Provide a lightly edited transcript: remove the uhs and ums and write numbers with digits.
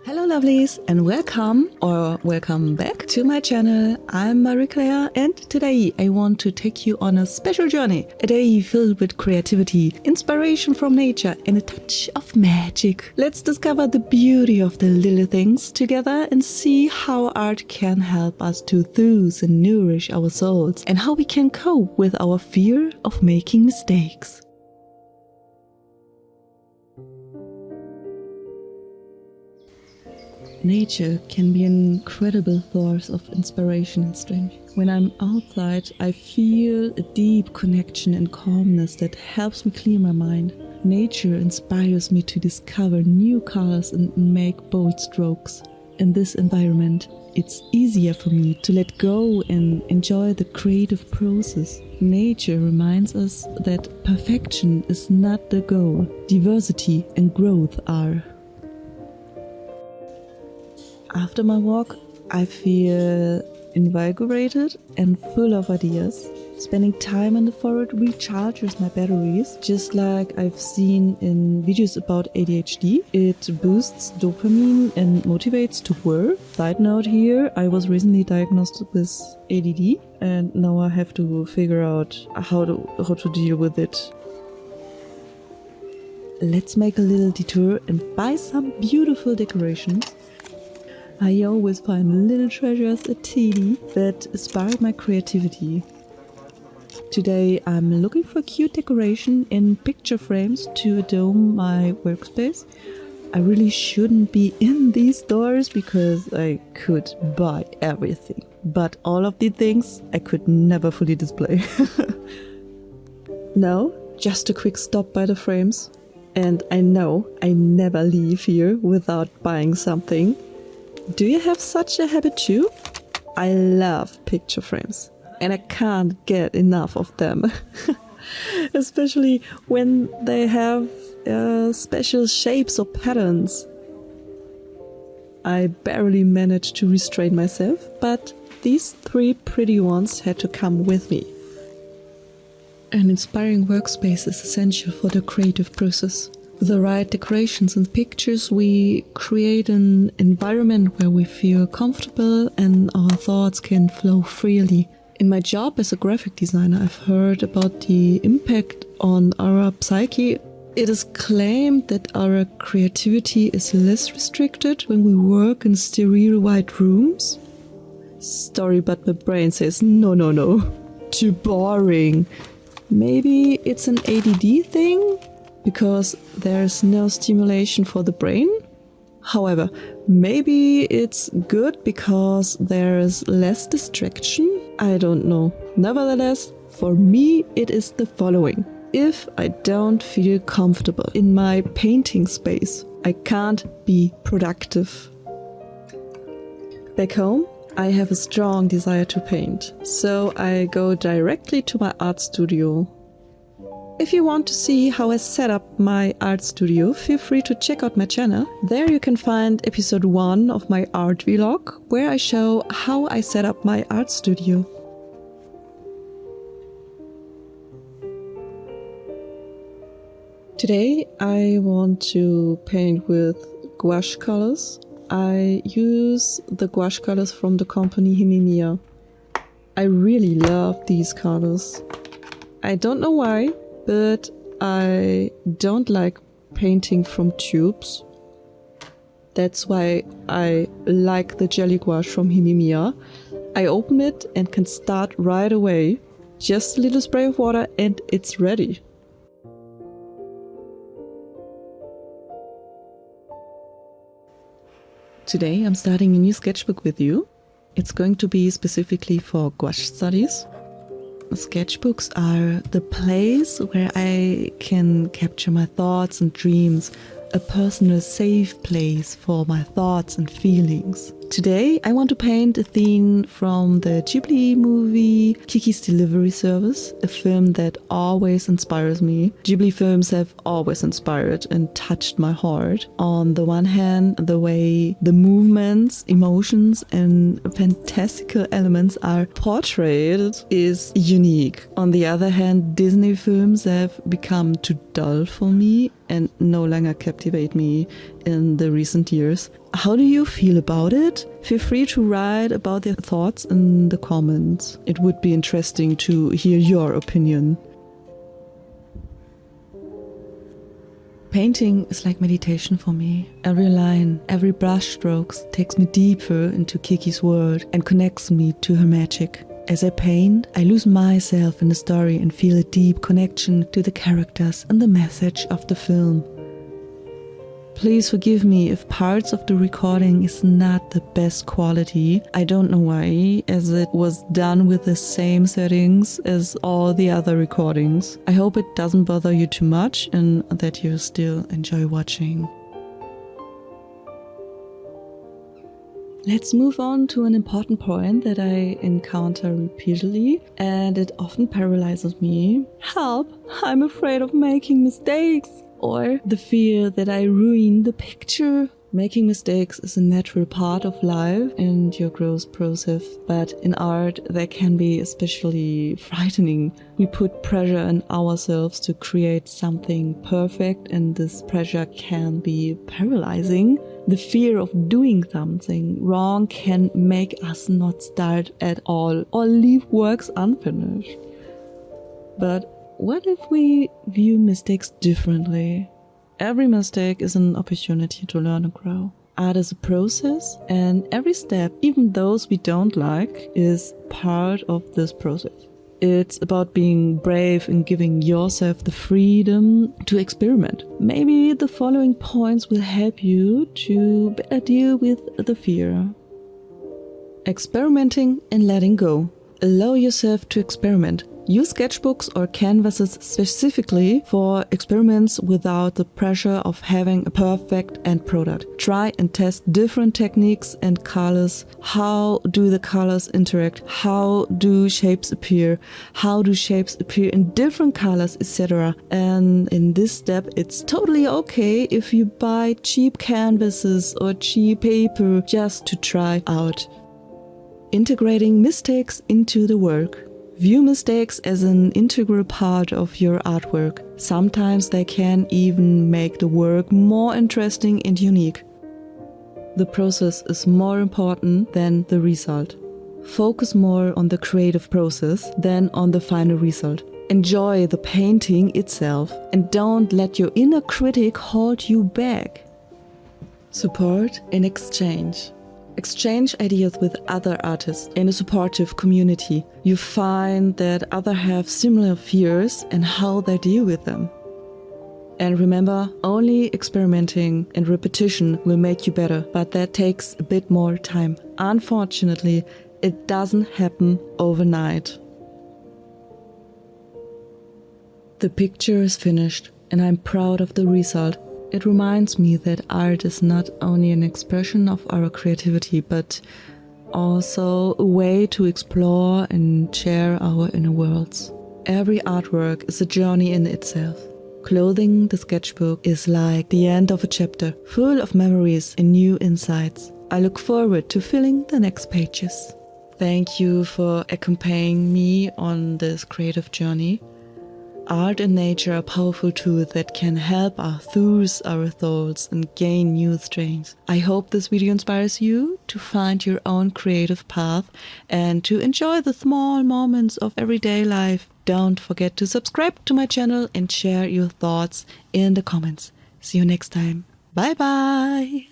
Hello lovelies and welcome back to my channel. I'm Marie-Claire and today I want to take you on a special journey. A day filled with creativity, inspiration from nature and a touch of magic. Let's discover the beauty of the little things together and see how art can help us to soothe and nourish our souls and how we can cope with our fear of making mistakes. Nature can be an incredible source of inspiration and strength. When I'm outside, I feel a deep connection and calmness that helps me clear my mind. Nature inspires me to discover new colors and make bold strokes. In this environment, it's easier for me to let go and enjoy the creative process. Nature reminds us that perfection is not the goal. Diversity and growth are. After my walk, I feel invigorated and full of ideas. Spending time in the forest recharges my batteries, just like I've seen in videos about ADHD. It boosts dopamine and motivates to work. Side note here, I was recently diagnosed with ADD and now I have to figure out how to deal with it. Let's make a little detour and buy some beautiful decorations. I always find little treasures at TD that inspire my creativity. Today I'm looking for cute decoration in picture frames to adorn my workspace. I really shouldn't be in these stores because I could buy everything. But all of the things I could never fully display. Now, just a quick stop by the frames. And I know I never leave here without buying something. Do you have such a habit too? I love picture frames and I can't get enough of them. Especially when they have special shapes or patterns. I barely managed to restrain myself, but these three pretty ones had to come with me. An inspiring workspace is essential for the creative process. With the right decorations and pictures, we create an environment where we feel comfortable and our thoughts can flow freely. In my job as a graphic designer, I've heard about the impact on our psyche. It is claimed that our creativity is less restricted when we work in sterile white rooms. Sorry, but my brain says no. Too boring. Maybe it's an ADD thing? Because there's no stimulation for the brain? However, maybe it's good because there's less distraction? I don't know. Nevertheless, for me it is the following. If I don't feel comfortable in my painting space, I can't be productive. Back home, I have a strong desire to paint, so I go directly to my art studio. If you want to see how I set up my art studio, feel free to check out my channel. There you can find episode 1 of my art vlog, where I show how I set up my art studio. Today I want to paint with gouache colors. I use the gouache colors from the company Himimiya. I really love these colors. I don't know why, but I don't like painting from tubes. That's why I like the jelly gouache from Himimiya. I open it and can start right away. Just a little spray of water and it's ready. Today I'm starting a new sketchbook with you. It's going to be specifically for gouache studies. Sketchbooks are the place where I can capture my thoughts and dreams, a personal safe place for my thoughts and feelings. Today I want to paint a scene from the Ghibli movie Kiki's Delivery Service, a film that always inspires me. Ghibli films have always inspired and touched my heart. On the one hand, the way the movements, emotions and fantastical elements are portrayed is unique. On the other hand, Disney films have become too dull for me and no longer captivate me in the recent years. How do you feel about it? Feel free to write about your thoughts in the comments. It would be interesting to hear your opinion. Painting is like meditation for me. Every line, every brushstrokes takes me deeper into Kiki's world and connects me to her magic. As I paint, I lose myself in the story and feel a deep connection to the characters and the message of the film. Please forgive me if parts of the recording is not the best quality. I don't know why, as it was done with the same settings as all the other recordings. I hope it doesn't bother you too much and that you still enjoy watching. Let's move on to an important point that I encounter repeatedly, and it often paralyzes me. Help! I'm afraid of making mistakes! Or the fear that I ruin the picture. Making mistakes is a natural part of life and your growth process, but in art that can be especially frightening. We put pressure on ourselves to create something perfect, and this pressure can be paralyzing. The fear of doing something wrong can make us not start at all or leave works unfinished. But what if we view mistakes differently? Every mistake is an opportunity to learn and grow. Art is a process, and every step, even those we don't like, is part of this process. It's about being brave and giving yourself the freedom to experiment. Maybe the following points will help you to better deal with the fear. Experimenting and letting go. Allow yourself to experiment. Use sketchbooks or canvases specifically for experiments without the pressure of having a perfect end product. Try and test different techniques and colors. How do the colors interact? How do shapes appear? How do shapes appear in different colors, etc. And in this step, it's totally okay if you buy cheap canvases or cheap paper just to try out. Integrating mistakes into the work. View mistakes as an integral part of your artwork. Sometimes they can even make the work more interesting and unique. The process is more important than the result. Focus more on the creative process than on the final result. Enjoy the painting itself and don't let your inner critic hold you back. Support and exchange. Exchange ideas with other artists in a supportive community. You find that others have similar fears and how they deal with them. And remember, only experimenting and repetition will make you better, but that takes a bit more time. Unfortunately, it doesn't happen overnight. The picture is finished, and I'm proud of the result. It reminds me that art is not only an expression of our creativity, but also a way to explore and share our inner worlds. Every artwork is a journey in itself. Clothing the sketchbook is like the end of a chapter, full of memories and new insights. I look forward to filling the next pages. Thank you for accompanying me on this creative journey. Art and nature are powerful tools that can help us soothe our thoughts and gain new strength. I hope this video inspires you to find your own creative path and to enjoy the small moments of everyday life. Don't forget to subscribe to my channel and share your thoughts in the comments. See you next time. Bye bye!